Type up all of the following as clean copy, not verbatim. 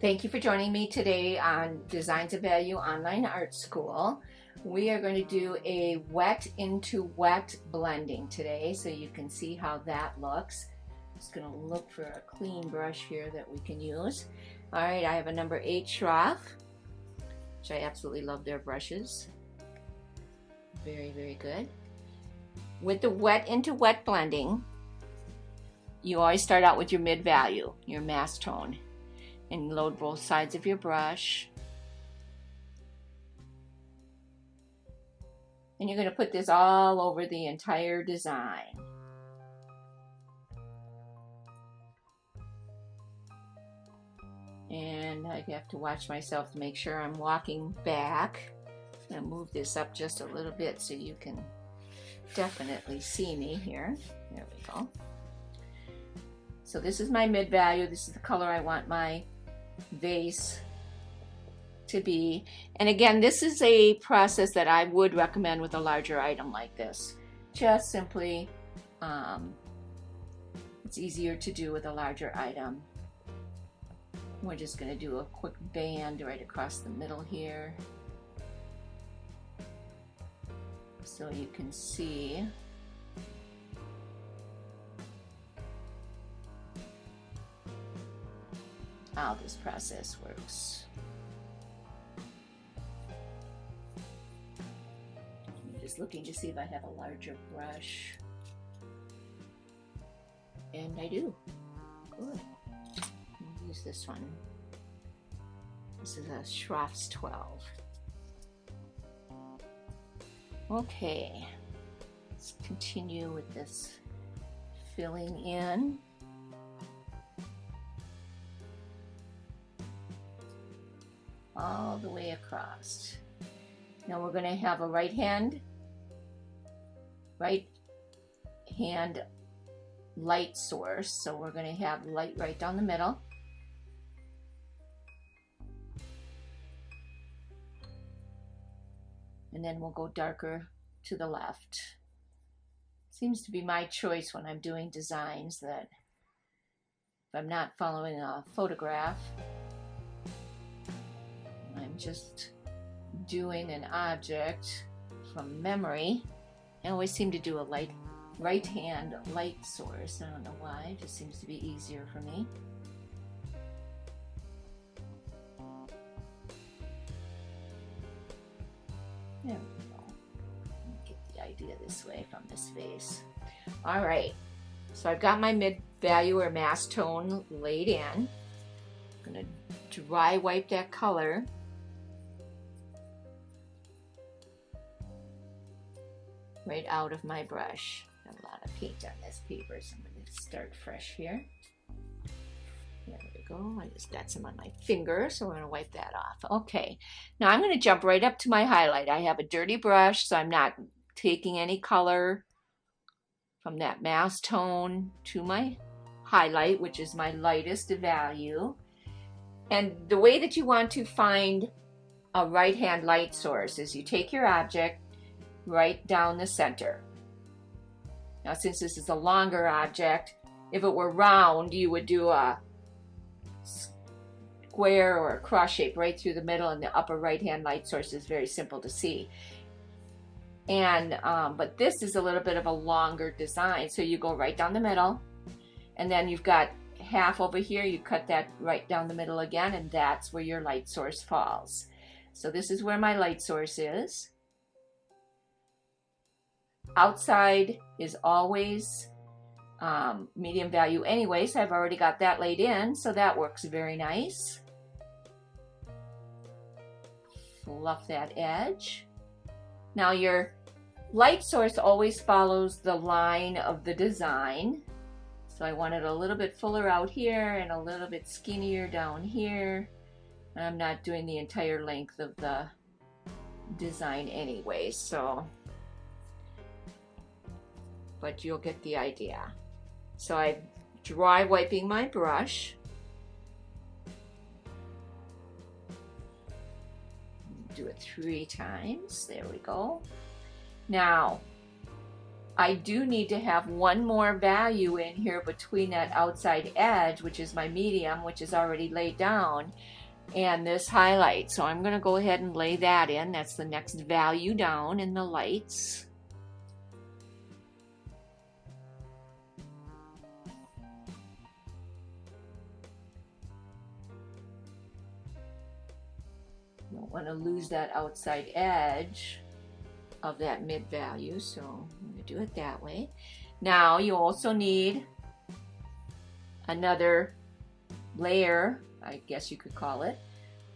Thank you for joining me today on Designs of Value Online Art School. We are going to do a wet into wet blending today so you can see how that looks. Just going to look for a clean brush here that we can use. All right, I have a number 8 Schroff, which I absolutely love their brushes. Very, very good. With the wet into wet blending, you always start out with your mid value, your mass tone, and load both sides of your brush. And you're going to put this all over the entire design. And I have to watch myself to make sure I'm walking back. I'm going to move this up just a little bit so you can definitely see me here. There we go. So this is my mid value. This is the color I want my vase to be. And again, this is a process that I would recommend with a larger item like this. Just simply, it's easier to do with a larger item. We're just going to do a quick band right across the middle here so you can see. How this process works. I'm just looking to see if I have a larger brush. And I do. Good. I'll use this one. This is a Schroff's 12. Okay. Let's continue with this filling in. All the way across. Now we're going to have a right hand light source, so we're going to have light right down the middle. And then we'll go darker to the left. Seems to be my choice when I'm doing designs, that if I'm not following a photograph, I'm just doing an object from memory. I always seem to do a right hand light source. I don't know why, it just seems to be easier for me. There we go. Get the idea this way from this vase. All right, so I've got my mid value or mass tone laid in. I'm going to dry wipe that color. Right out of my brush. Got a lot of paint on this paper, so I'm going to start fresh here. There we go. I just got some on my finger, so we're going to wipe that off. Okay, now I'm going to jump right up to my highlight. I have a dirty brush, so I'm not taking any color from that mass tone to my highlight, which is my lightest value. And the way that you want to find a right-hand light source is you take your object right down the center. Now, since this is a longer object, if it were round, you would do a square or a cross shape right through the middle, and the upper right-hand light source is very simple to see. And but this is a little bit of a longer design, so you go right down the middle, and then you've got half over here. You cut that right down the middle again, and that's where your light source falls. So this is where my light source is. Outside is always medium value anyway, so I've already got that laid in, so that works very nice. Fluff that edge. Now your light source always follows the line of the design, so I want it a little bit fuller out here and a little bit skinnier down here. I'm not doing the entire length of the design anyway, so but you'll get the idea. So I'm dry wiping my brush. Do it 3 times. There we go. Now, I do need to have one more value in here between that outside edge, which is my medium, which is already laid down, and this highlight. So I'm going to go ahead and lay that in. That's the next value down in the lights. Don't want to lose that outside edge of that mid value, so I'm going to do it that way. Now you also need another layer, I guess you could call it,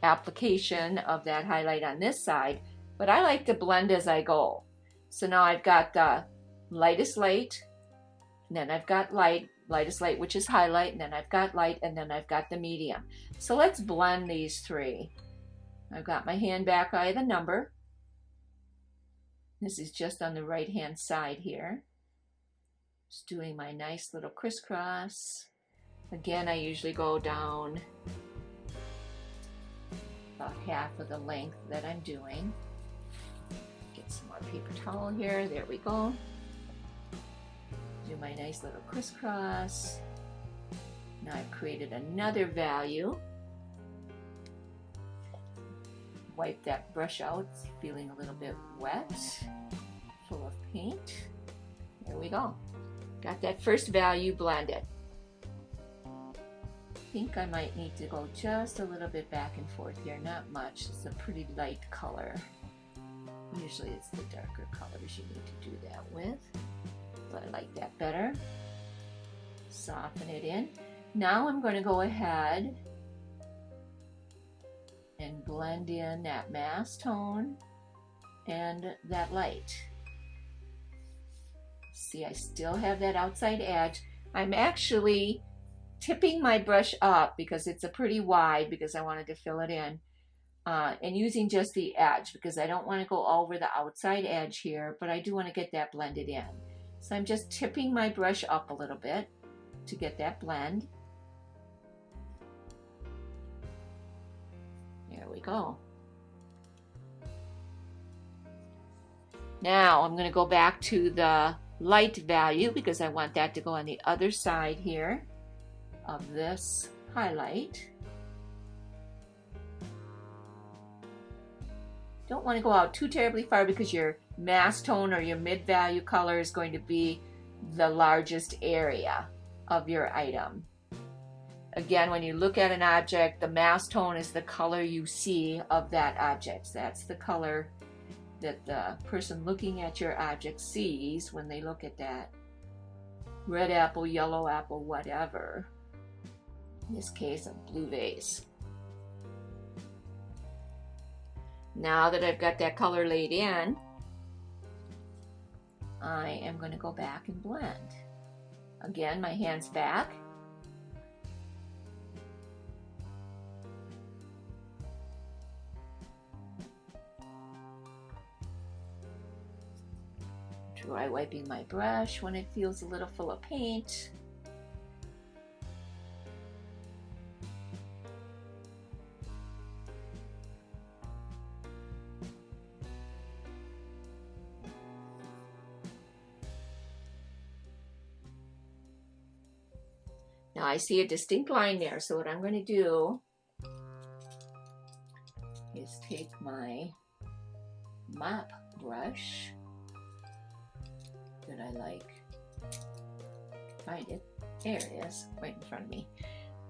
application of that highlight on this side, but I like to blend as I go. So now I've got the lightest light, and then I've got lightest light, which is highlight, and then I've got light, and then I've got the medium. So let's blend these 3. I've got my hand back by the number. This is just on the right hand side here. Just doing my nice little crisscross. Again, I usually go down about half of the length that I'm doing. Get some more paper towel here. There we go. Do my nice little crisscross. Now I've created another value. Wipe that brush out, it's feeling a little bit wet, full of paint. There we go. Got that first value blended. I think I might need to go just a little bit back and forth here, not much. It's a pretty light color. Usually it's the darker colors you need to do that with, but I like that better. Soften it in. Now I'm going to go ahead and blend in that mass tone and that light. See, I still have that outside edge. I'm actually tipping my brush up because it's a pretty wide, because I wanted to fill it in, and using just the edge because I don't want to go over the outside edge here, but I do want to get that blended in. So I'm just tipping my brush up a little bit to get that blend. There we go. Now I'm going to go back to the light value because I want that to go on the other side here of this highlight. Don't want to go out too terribly far because your mass tone or your mid value color is going to be the largest area of your item. Again, when you look at an object, the mass tone is the color you see of that object. That's the color that the person looking at your object sees when they look at that. Red apple, yellow apple, whatever. In this case, a blue vase. Now that I've got that color laid in, I am going to go back and blend. Again, my hand's back. Dry wiping my brush when it feels a little full of paint. Now I see a distinct line there, so what I'm going to do is take my mop brush that I like, find it, there it is, right in front of me,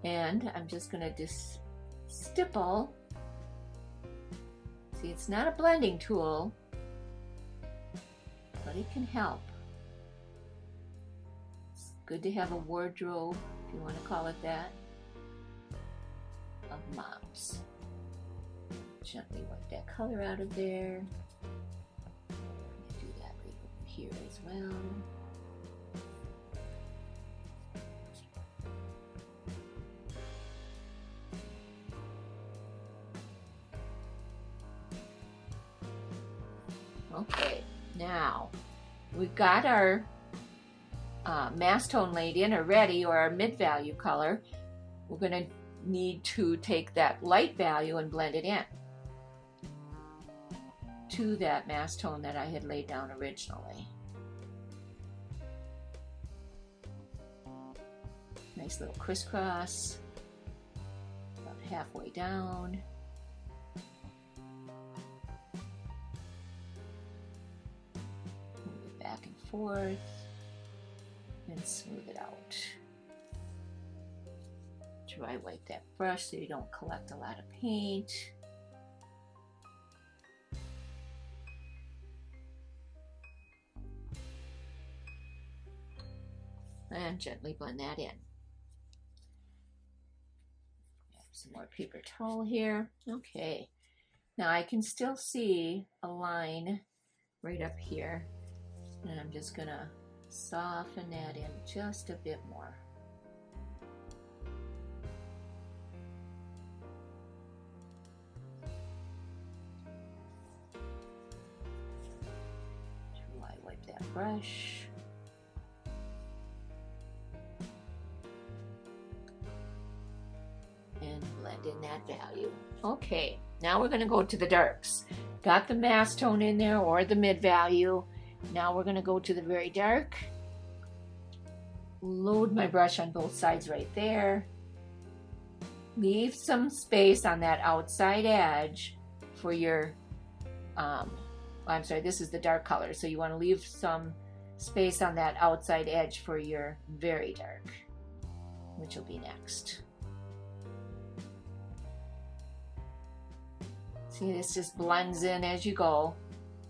and I'm just going to just stipple. See, it's not a blending tool, but it can help. It's good to have a wardrobe, if you want to call it that, of mops. Gently wipe that color out of there. Do that right over here as well. Okay, now we've got our mass tone laid in or ready, or our mid-value color, we're going to need to take that light value and blend it in to that mass tone that I had laid down originally. Nice little crisscross, about halfway down. Move it back and forth and smooth it out. Dry wipe that brush so you don't collect a lot of paint. And gently blend that in. Some more paper towel here. Okay, now I can still see a line right up here, and I'm just gonna soften that in just a bit more. Dry wipe that brush. And blend in that value. Okay, now we're going to go to the darks. Got the mass tone in there or the mid value. Now we're going to go to the very dark. Load my brush on both sides right there. Leave some space on that outside edge for your, I'm sorry, this is the dark color, so you want to leave some space on that outside edge for your very dark, which will be next. See, this just blends in as you go.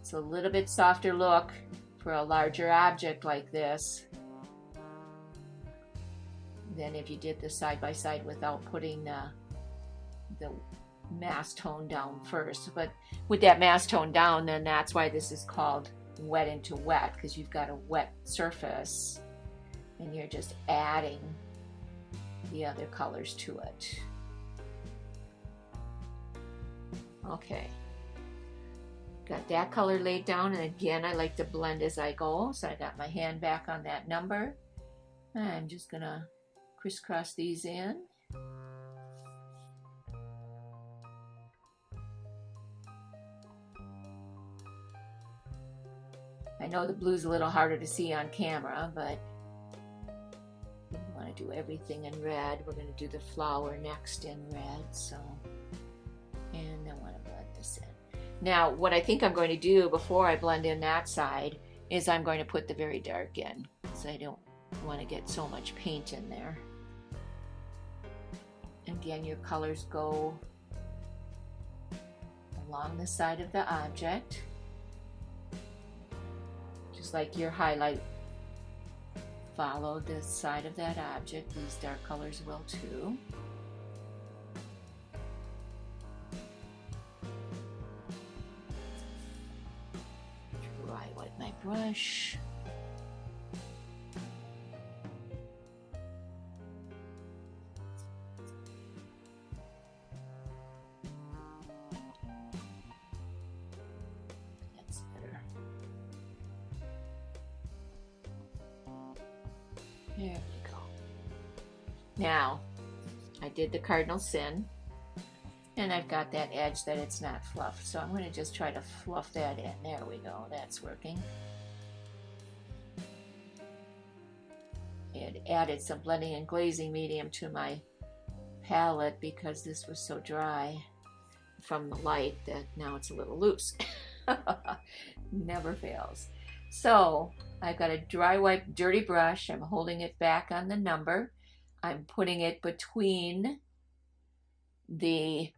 It's a little bit softer look for a larger object like this than if you did this side by side without putting the mass tone down first. But with that mass tone down, then that's why this is called wet into wet, because you've got a wet surface and you're just adding the other colors to it. Okay, got that color laid down, and again I like to blend as I go, so I got my hand back on that number. I'm just gonna crisscross these in. I know the blue's a little harder to see on camera, but we want to do everything in red. We're going to do the flower next in red, so, and I want to blend this in. Now, what I think I'm going to do before I blend in that side is I'm going to put the very dark in, because I don't want to get so much paint in there. Again, your colors go along the side of the object, just like your highlight. Follow the side of that object. These dark colors will too. Dry wipe my brush. That's better. There we go. Now, I did the cardinal sin, and I've got that edge that it's not fluffed, so I'm going to just try to fluff that in. There we go, that's working. It added some blending and glazing medium to my palette because this was so dry from the light that now it's a little loose. Never fails. So I've got a dry wipe dirty brush. I'm holding it back on the number. I'm putting it between the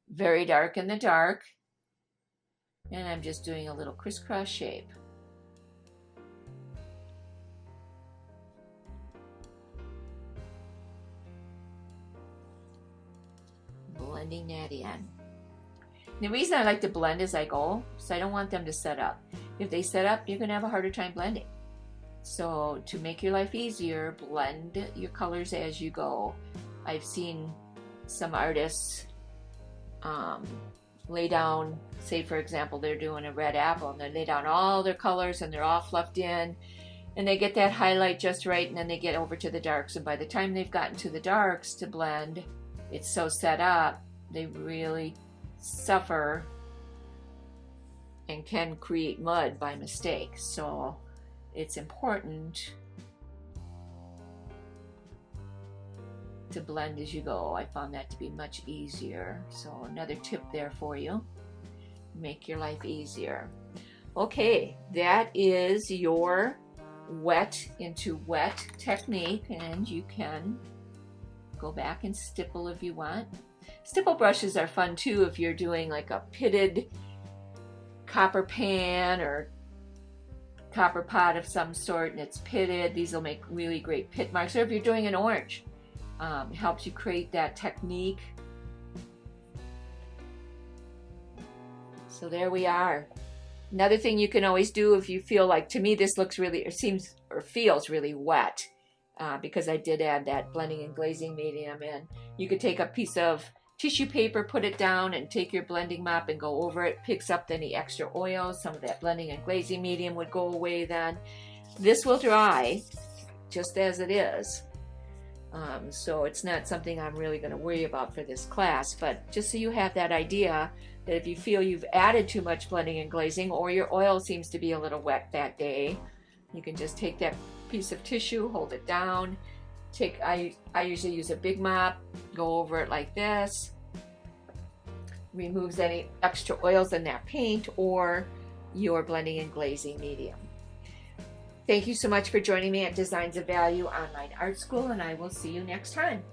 very dark and the dark, and I'm just doing a little crisscross shape. Blending that in. The reason I like to blend as I go, so I don't want them to set up. If they set up, you're going to have a harder time blending. So to make your life easier, blend your colors as you go. I've seen some artists lay down, say for example, they're doing a red apple, and they lay down all their colors and they're all fluffed in, and they get that highlight just right, and then they get over to the darks, and by the time they've gotten to the darks to blend, it's so set up, they really suffer and can create mud by mistake. So it's important to blend as you go. I found that to be much easier. So another tip there for you. Make your life easier. Okay, that is your wet into wet technique, and you can go back and stipple if you want. Stipple brushes are fun too if you're doing like a pitted copper pan or copper pot of some sort and it's pitted. These will make really great pit marks. Or if you're doing an orange, it helps you create that technique. So there we are. Another thing you can always do if you feel like, to me this looks really, or seems or feels really wet, because I did add that blending and glazing medium in. You could take a piece of tissue paper, put it down, and take your blending mop and go over it. Picks up any extra oil. Some of that blending and glazing medium would go away then. This will dry just as it is. So it's not something I'm really going to worry about for this class, but just so you have that idea that if you feel you've added too much blending and glazing, or your oil seems to be a little wet that day, you can just take that piece of tissue, hold it down, I usually use a big mop, go over it like this, removes any extra oils in that paint or your blending and glazing medium. Thank you so much for joining me at Designs of Value Online Art School, and I will see you next time.